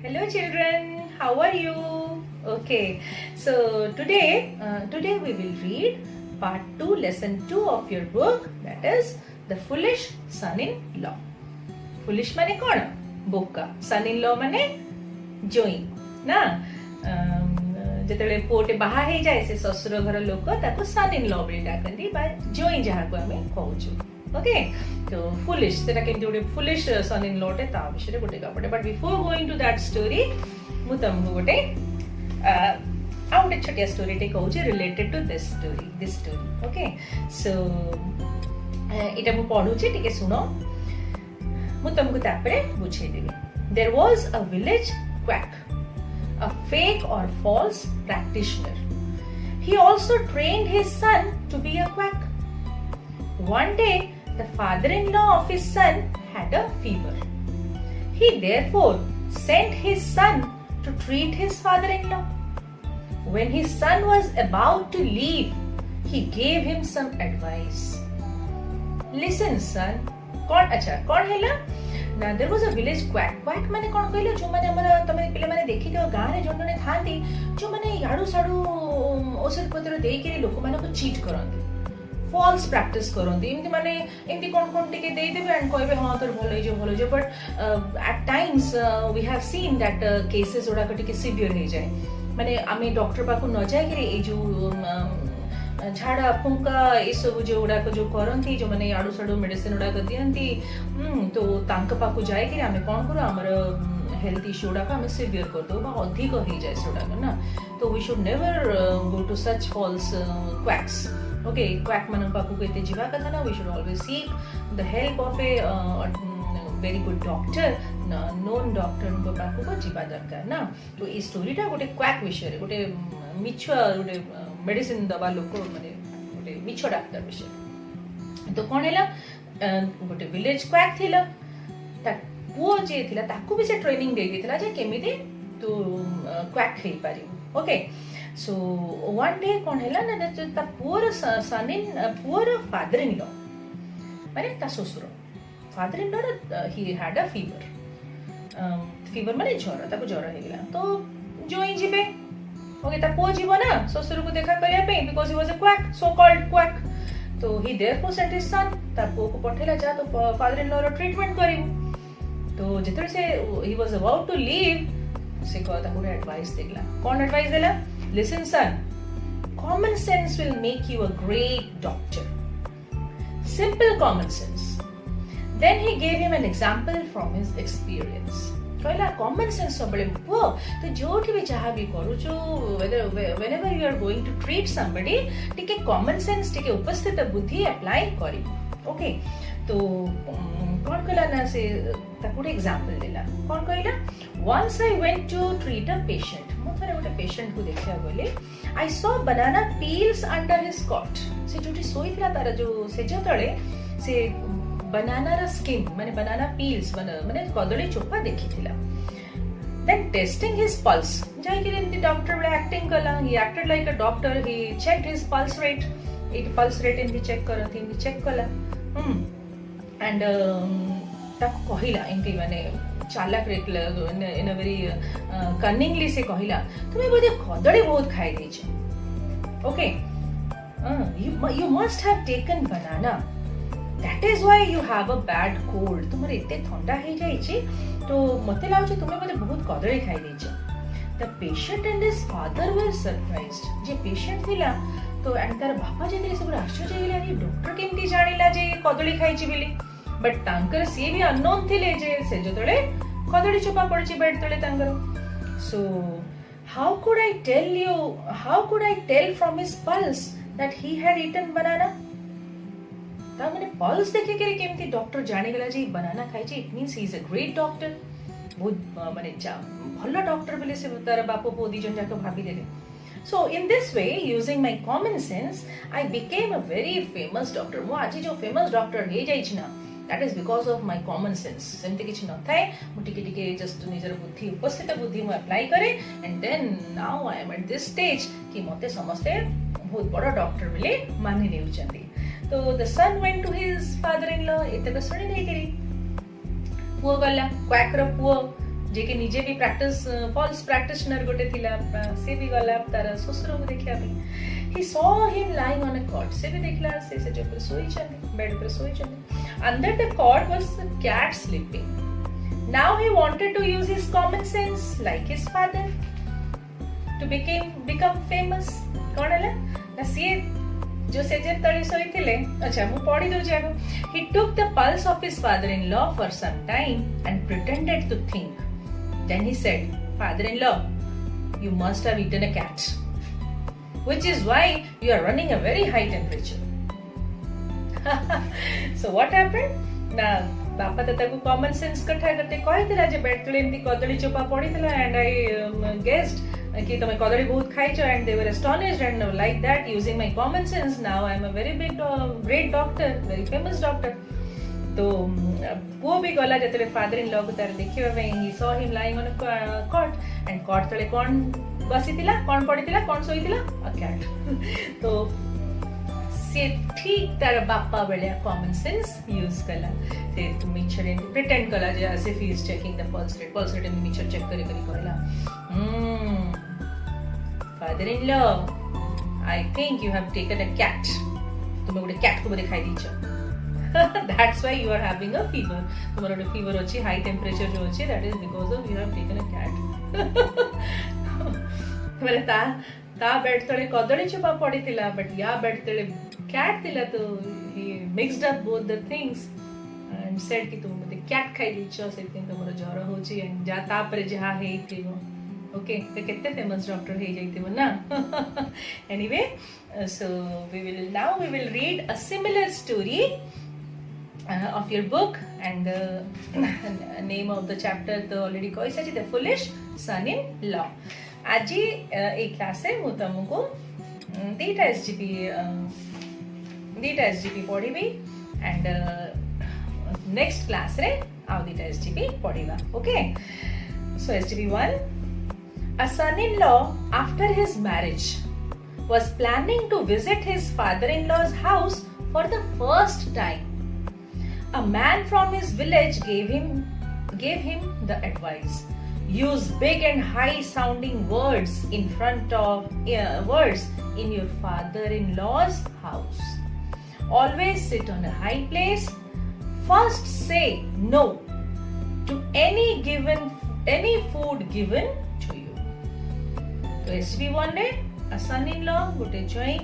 Hello children, how are you? Okay, so today we will read part 2, lesson 2 of your book, that is The Foolish Son-in-Law. Foolish mane kon? Boka. Son-in-law mane जोई ना ଯେତେବେଳେ ପୁଅଟେ ବାହା ହେଇଯାଏ ସେ ଶ୍ୱଶୁର ଘର ଲୋକ ତାକୁ ସନ୍ ଇନ୍ ଲ ବୋଲି ଡାକନ୍ତି ବା ଜୋଇଁ ଯାହାକୁ ଆମେ କହୁଛୁ ଓକେ ତ ଫୁଲିଶ ସେଟା କେମିତି ଗୋଟେ ଫୁଲିଶ ସନ୍ ଇନ୍ ଲଟେ ତା ବିଷୟରେ ଗୋଟେ ଗପଟେ but before going to that story ମୁଁ ତମକୁ ଗୋଟେ ଆଉ ଗୋଟେ ଛୋଟିଆ ଷ୍ଟୋରିଟେ କହୁଛି related to this story okay so ଏଇଟା ମୁଁ ପଢୁଛି ଟିକେ ଶୁଣ ମୁଁ ତମକୁ ତାପରେ ବୁଝେଇଦେବି there was a village quack, a fake or false practitioner. He also trained his son to be a quack. One day, the father-in-law of his son had a fever. He therefore sent his son to treat his father-in-law. When his son was about to leave, he gave him some advice. Listen, son. कौन है ना there was a village quack quack माने कोन कहले जो माने हमर तमे पिले माने देखि दियो गां रे जण जणे थांती जो माने याडू साडू औषध पत्र देई के लोक माने को चीट करंती फॉल्स प्रैक्टिस करंती इमति माने इमति कोन टिके देई देबे एंड कहबे हां तोर भलो जो but at times we have seen that cases ओडा को टिके सिवियर हो जाए माने आमे डॉक्टर पाको न जाय के ए जो झाड़ा फुंका ये सब जो गुड़ाक जो करती जो मैंने आड़ू साड़ू मेडिसिन गुड़ाक दियंती तो तांक पाखु जाए कि आमे कौन करू आमर हेल्थ इश्यू गुड़ाक आमे सिवियर कर दो बा अधिक हो जाए सेडाक ना तो we should never go to such false quacks okay quack मन पाखु केते जीवा कथा ना we should always seek the help of a very good doctor known doctor को पाखु को जीवा दरकार ना तो ई स्टोरीटा गोटे क्वैक विषय गोटे मिछुआ गोटे मेडिसिन दबा लोक माने गोटे मिछ डाक्टर विषय तो कोन हैला गोटे विलेज क्वैक थिला ता पुओ जे थिला ताकू भी से ट्रेनिंग दे दिथिला जे केमिति तू क्वैक हे पारी ओके सो वन डे कोन हैला ना ता पुअर फादर इन लॉ माने ता ससुर father in law he had a fever माने ज्वर ताको ज्वर हे गेला तो जोई जिबे ओके ता पुओ जीव ना ससुर को देखा करिया पे because he was a quack so called quack तो he therefore sent his son ता पुओ को पठेला जा तो फादर इन लॉ रो ट्रीटमेंट करिवो तो जेतर से he was about to leave से कहता को एडवाइस देला कौन एडवाइस देला listen son common sense will make you a great doctor simple common sense then he gave him an example from his experience कहला कॉमन सेंस सबले पुओ तो जोठी भी चाहा भी करू जो whenever you are going to treat somebody टिके कॉमन सेंस टिके उपस्थित बुद्धि अप्लाई करी ओके तो कौन कहला ना से ताकुडे एग्जांपल देला कौन कहला once I went to treat a patient मो थरे गोटे पेशेंट को देखिया बोले I saw banana peels under his cot से जोठी सोईतला तारा जो सेज तळे से बनाना रा स्किन माने बनाना पील्स माने कदली चोपा देखि थिला देन टेस्टिंग हिज पल्स जाय के एमती डॉक्टर बले एक्टिंग कला he acted like a doctor he checked his pulse rate it pulse rate एमती चेक करथि एमती चेक कला एंड ताको कहिला एमती माने चालाक rate in a very cunningly से कहिला तुमे बोधे कदली बहुत खाइ दैछ okay you must have taken banana that is why you have a bad cold तुमरे इते ठंडा हे जाई छी तो मते लागछ तुमे बोले बहुत कदली खाइ दैछ the patient and his father were surprised J patient थिला तो एंड तार बापा जे दिले सब आश्चर्य गेला रे डॉक्टर केमती जानिला जे कदली खाइ छी बिली बट तांकर से भी अननोन थिले जे से जतळे कदली चोपा पड़छि बेड तळे तांकर सो how could I tell from his pulse that he had eaten banana ता मैंने पल्स देखे के केमती डॉक्टर जाने गला जे बनाना खाइ जे it means he is a great doctor बहुत माने भलो डॉक्टर बोले से तार बापो पोदी जन जाके भाभी देले so in this way using my common sense I became a very famous doctor मो आज जो फेमस डॉक्टर हे जाई छी ना that is because of my common sense सेमते किछ न थाए मु टिके टिके जस्ट निजर बुद्धि उपस्थित बुद्धि मु अप्लाई करे and then now I am at this stage कि मते समस्ते बहुत बड़ डॉक्टर बोले मानि नेउचंदी तो the son went to his father-in-law एते सुनी नहीं करी पुओ गला क्वैक रो पुओ जे कि निजे भी प्रैक्टिस फॉल्स प्रैक्टिशनर गोटे थिला से भी गला तार ससुर को देखिया भी he saw him lying on a cot से भी देखला से जो पर सोई चले बेड पर सोई चले under the cot was a cat sleeping. Now he wanted to use his common sense like his father to become famous. कौन है ना सी जो सेजेर तळे सोई थिले अच्छा मु पढी दउ जागो. He took the pulse of his father-in-law for some time and pretended to think. Then he said, "Father-in-law, you must have eaten a cat, which is why you are running a very high temperature." So what happened? Na बापा तो ताको common sense कथा करते कहितला जे bed तळे एमती कदली चोपा पडितला and I guessed कि तमे कदली बहुत खाइछो and they were astonished and like that using my common sense now I am a very big great doctor very famous doctor. तो पुओ भी गला जतले फादर इन लॉ को तार देखिबा पे he saw him lying on a cot and cot तळे कोन बसितिला कोन पडितिला कोन सोइतिला अ कैट. तो से ठीक तार बापा बेलिया कॉमन सेंस यूज कला से मिक्सचर इन प्रिटेंड कला जे as if he is checking the pulse rate in mixture check करी कहला father in law I think you have taken a cat. तुम गोटे कैट को दिखाई दीछ. That's why you are having a fever. तुम्हारा जो fever होची high temperature जो होची that is because of you have taken a cat. मैंने ता बेड तले कदली चोपा पड़ी थिला but या बेड तले cat थिला तो he mixed up both the things and said कि तुम मते cat खाई दीछो से दिन तुम्हारा ज्वर होची and जा ता पर जहा हे थिवो. Okay, तो कितने फेमस डॉक्टर है जाइते वो ना. Anyway, so we will read a similar story of your book and the name of the chapter तो already कही साची the foolish son-in-law. आज ए क्लास रे मु तुमको दीटा एसजीपी पढ़ीबी and next class रे आउ दीटा SGP पढ़ीबा. Okay, so SGP 1. A son-in-law after his marriage was planning to visit his father-in-law's house for the first time. A man from his village gave him the advice: use big and high sounding words in front of words in your father-in-law's house. Always sit on a high place. First say no to any food given to you. तो SB1 ने a son-in-law गोटे जोई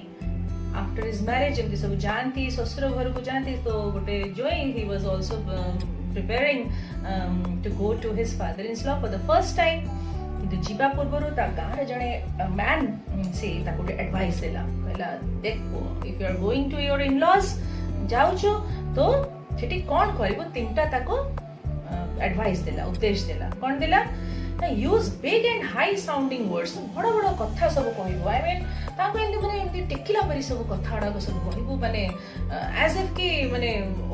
after his marriage एमती सब जानती ससुर घर को जानती तो गोटे जोई he was also preparing to go to his father-in-law for the first time. किंतु जीवा पूर्वरु ता गार जणे man से ता गोटे एडवाइस देला कहला देखो if you are going to your in-laws जाउछो तो सेठी कोन करबो तीनटा ताको एडवाइस देला उपदेश देला कोन देला use big and high sounding words. बड़ बड़ कथा सब कहबो आई मीन ताको एंती माने एंती टेकिला परी सब कथाडा को सब कहबो माने एज इफ कि माने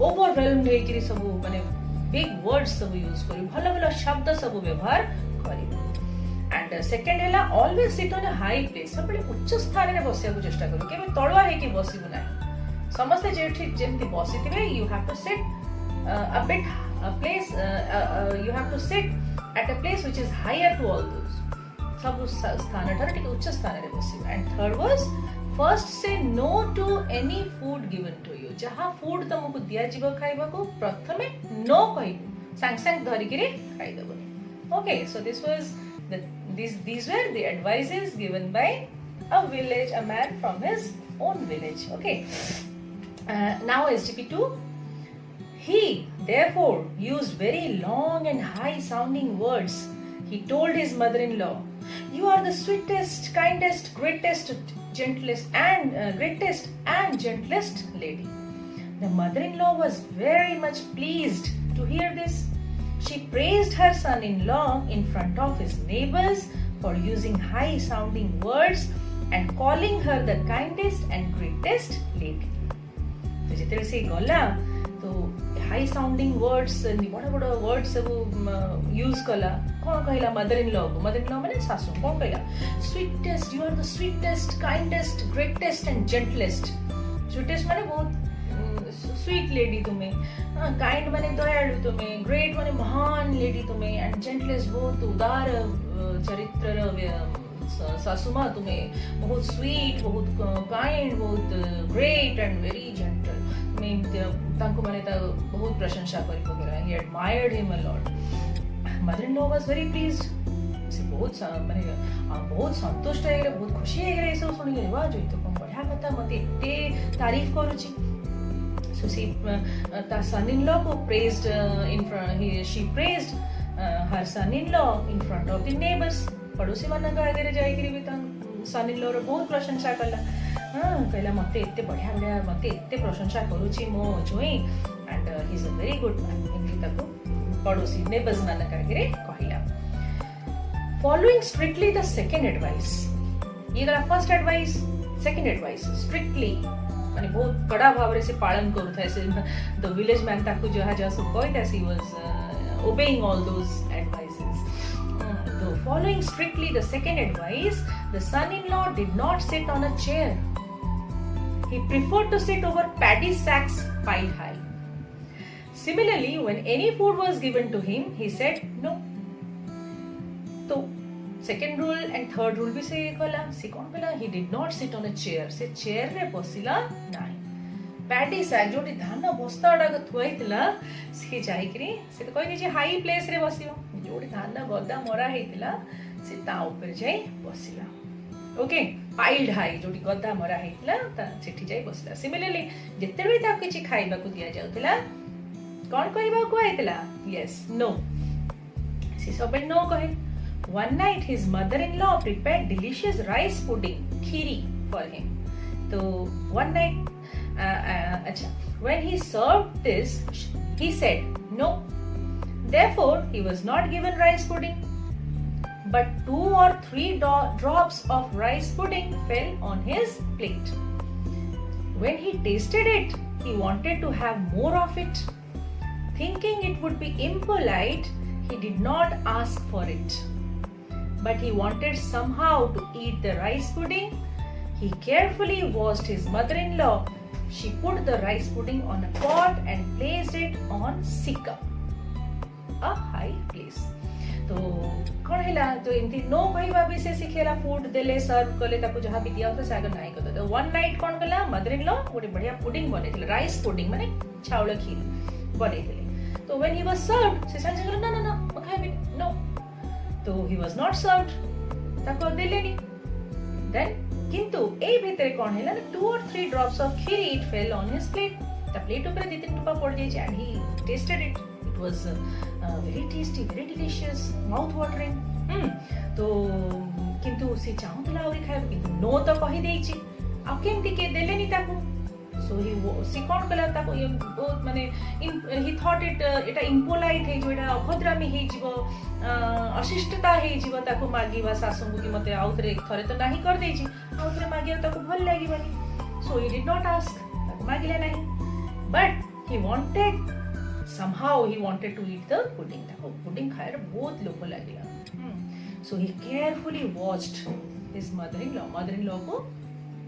ओवरवेल्म्ड हे कि सब माने बिग वर्ड्स सब यूज करी भलो भलो शब्द सब व्यवहार करी. एंड सेकंड हैला always sit on a high place. सब उच्च स्थान रे बसिया को चेष्टा करू केबे तळवा हे कि बसिबो ना. समस्त जेठी जेंती बसितिबे you have to sit a bit a place you have to sit at a place which is higher to all those. सब स्थान ठार टिके उच्च स्थान रे बसिबो. And third was first say no to any food given to you. जहा food तुमको दिया जीव खाइबा को प्रथमे नो कहिबो सांग सांग धरि के खाइ देबो. Okay, so this was these were the advices given by a man from his own village. Okay, now SGP 2. He therefore used very long and high sounding words. He told his mother-in-law, "You are the sweetest, kindest, greatest and gentlest lady." The mother-in-law was very much pleased to hear this. She praised her son-in-law in front of his neighbors for using high sounding words and calling her the kindest and greatest lady. तो जेतेले से गला तो high sounding words बड़ बड़ words सब use कला. कौन कहला मदर इन लॉ माने सासू. कौन कहला sweetest, you are the sweetest, kindest, greatest and gentlest. Sweetest माने बहुत स्वीट लेडी तुमे, काइंड माने दयालु तुमे, ग्रेट माने महान लेडी तुमे, एंड जेंटलेस्ट बहुत उदार चरित्र सासुमा तुमे, बहुत स्वीट, बहुत काइंड, बहुत ग्रेट एंड वेरी जेंटल तुमे तांको माने ता बहुत प्रशंसा करी वगैरह. He admired him a lot. Mother-in-law was very pleased. से बहुत माने बहुत संतुष्ट है, बहुत खुशी है ये सब सुनी. वाह जो तो कम बढ़िया कथा मते एते तारीफ करूची. So her son-in-law को praised in front. She praised her son-in-law in front of the neighbors. पड़ोसी मानक आगे जाई करी भी son-in-law रो बहुत प्रशंसा करला. कहला मते एते बढ़िया बढ़िया मते एते प्रशंसा करूची मो जोई, and he is a very good man. इनकी ताको पड़ोसी नेबर्स मानक आगे कहला. Following strictly the second advice. ये गला first advice, second advice strictly माने बहुत कड़ा भाव से पालन करू था. ऐसे the village man ताको जहाँ जहाँ सब कोई था, he was obeying all those advices. So following strictly the second advice, the son-in-law did not sit on a chair. He preferred to sit over paddy sacks piled high. Similarly, when any food was given to him, he said no. तो second rule and third rule भी से कला. से कौन कला? he did not sit on a chair. से chair रे बसिला नाही. पैडी सैक जोटी धान बस्ता डाक थुआइतला से जाई करी से तो कहनी जे हाई प्लेस रे बसियो. जोटी धान गद्दा मरा हेतिला से ता ऊपर जाई बसिला. ओके, पाइल्ड हाई जोटी गद्दा मरा हेतिला ता सेठी जाई बसिला. सिमिलरली जेतेबे ता किछि खाइबा को दिया जाउतला कोन कहबा को आइतला? Yes, no. से सब नो कहे. One night his mother-in-law prepared delicious rice pudding, khiri, for him. So one night, when he served this, he said no. Therefore, he was not given rice pudding. But 2 or 3 drops of rice pudding fell on his plate. When he tasted it, he wanted to have more of it. Thinking it would be impolite, he did not ask for it. But he wanted somehow to eat the rice pudding. He carefully washed his mother-in-law. She put the rice pudding on a pot and placed it on sikka, a high place. तो कौन हैला तो इनती no कहबा भी से सिखेला. Food देले सर्व कले ताको जहां भी दिया होता सागर नाही करतो. तो वन नाइट कौन कला? मदर-इन-लॉ गोटे बढ़िया पुडिंग बनेथिले, राइस पुडिंग माने चावल खीर बनेथिले. तो व्हेन ही वाज सर्व्ड से संजय कहला ना ना ना खाइबे नो. तो he was not served. ताको देलेनी. Then किंतु ए भीतर कौन हैला ना 2 or 3 drops of khiri it fell on his plate. ता प्लेट ऊपर 2-3 टुपा पड़ जाई and he tasted it. It was very tasty, very delicious, mouth watering. तो किंतु से चाहुतला और खाइब किंतु नो तो कहि देइची. आ केमती के देलेनी ताको. So he कौन कला ताको ये बहुत माने he thought it Etah impolite है जो एटा अभद्रामी हे जीव अशिष्टता हे जीव ताको मागीवा सासुंगु कि मते आउतरे एक थरे तो नाही कर देइची. आउतरे मागिया ताको भल लागिबानी. So he did not ask. ताको मागिले नाही. But he wanted somehow he wanted to eat the pudding. ताको पुडिंग खाएर बहुत लोभ लागिला. So he carefully watched his mother-in-law. Mother-in-law को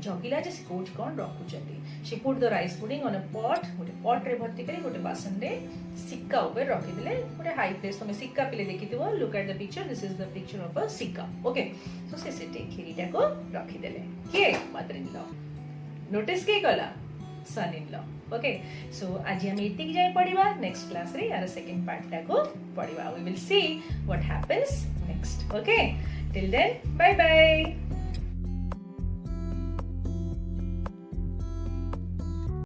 जगिला जे कोच कोन रखुचंती. She put the rice pudding on a pot. गोटे pot रे भर्ती करी गोटे बासन रे सिक्का ऊपर रखि देले. गोटे हाई प्लेस तमे सिक्का पिले देखिथिबो. Look at the picture. This is the picture of a sikka. Okay. So से सेटे खीरीटा को रखि देले. के mother-in-law. Notice के कला? Son-in-law. Okay. So आज हम एतिक जाय पढिबा. Next class रे यार second part टा को पढिबा. We will see what happens next. Okay. Till then, bye bye.